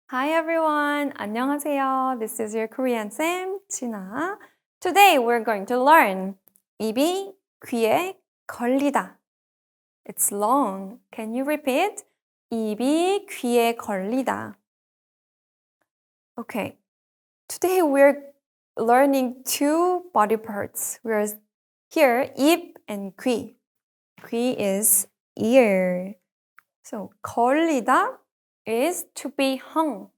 Hi everyone. 안녕하세요. This is your Korean Sim, 진아. Today we're going to learn 입이 귀에 걸리다. It's long. Can you repeat? 입이 귀에 걸리다. Okay. Today we're learning two body parts. We're here 입 and 귀. 귀 is ear. So 걸리다 is to be hung.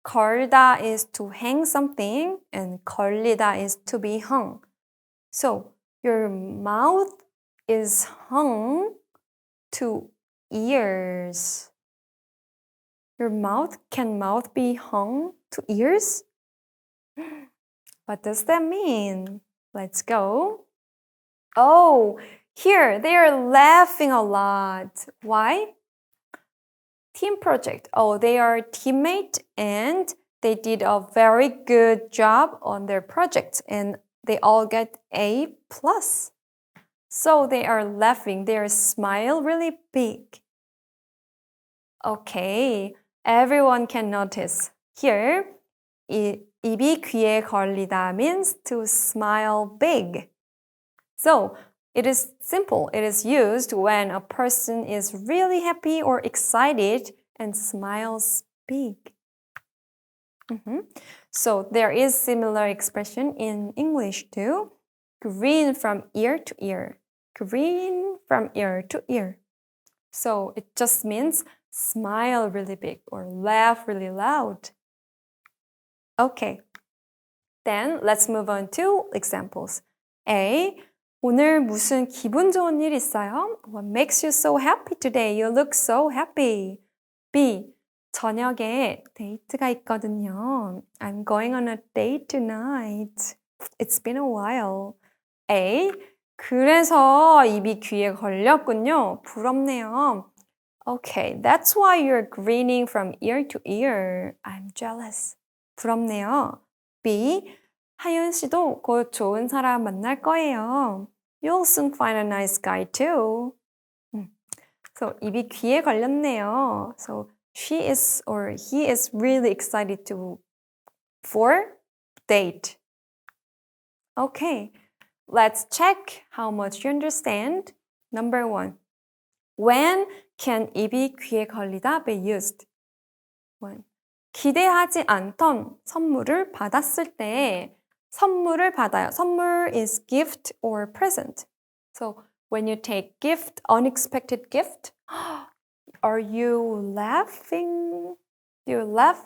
걸다 is to hang something and 걸리다 is to be hung. So your mouth is hung to ears. Can mouth be hung to ears? What does that mean? Let's go. Oh, here they are laughing a lot. Why? Team project. Oh, they are teammate and they did a very good job on their project and they all get A+. So they are laughing. Their smile really big. Okay, everyone can notice. Here, 입이 귀에 걸리다 means to smile big. So it is simple. It is used when a person is really happy or excited and smiles big. So there is similar expression in English too. Grin from ear to ear. Grin from ear to ear. So it just means smile really big or laugh really loud. Okay. Then let's move on to examples. A. 오늘 무슨 기분 좋은 일 있어요? What makes you so happy today? You look so happy. B. 저녁에 데이트가 있거든요. I'm going on a date tonight. It's been a while. A. 그래서 입이 귀에 걸렸군요. 부럽네요. Okay, that's why you're grinning from ear to ear. I'm jealous. 부럽네요. B. 하윤 씨도 곧 좋은 사람 만날 거예요. You'll soon find a nice guy too. So 입이 귀에 걸렸네요. So she is or he is really excited for date. Okay, let's check how much you understand. Number 1. When can 입이 귀에 걸리다 be used? 1. 기대하지 않던 선물을 받았을 때 선물을 받아요. 선물 is gift or present. So when you take gift, unexpected gift, are you laughing? Do you laugh?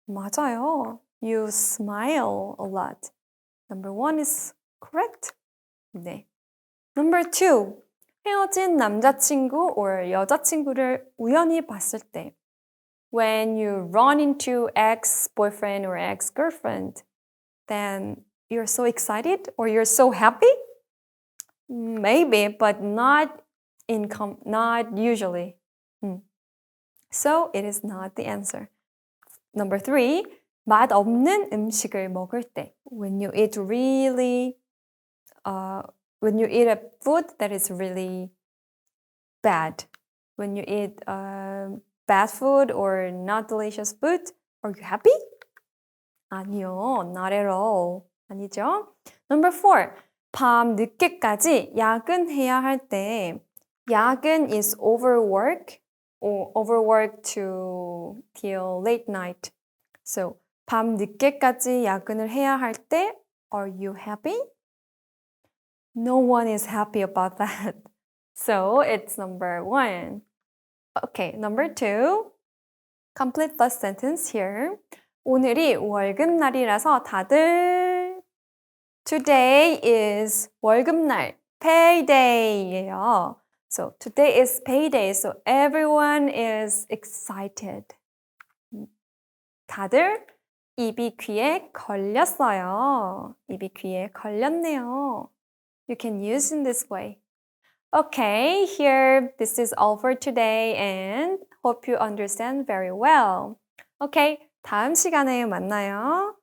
맞아요. You smile a lot. Number 1 is correct. 네. Number 2. 헤어진 남자친구 or 여자친구를 우연히 봤을 때 when you run into ex-boyfriend or ex-girlfriend, then you're so excited or you're so happy? Maybe, but not usually. So it is not the answer. Number 3, 맛없는 음식을 먹을 때 when you eat a food that is really bad. When you eat bad food or not delicious food, are you happy? 아니요, not at all. 아니죠? Number 4, 밤 늦게까지 야근해야 할 때 야근 is overwork or overwork to till late night. So 밤 늦게까지 야근을 해야 할 때 are you happy? No one is happy about that. So it's number 1. Okay, number 2. Complete the sentence here. 오늘이 월급날이라서 다들 Today is 월급날, payday예요. So today is payday, so everyone is excited. 다들 입이 귀에 걸렸어요. 입이 귀에 걸렸네요. You can use in this way. Okay, here, this is all for today and hope you understand very well. Okay, 다음 시간에 만나요.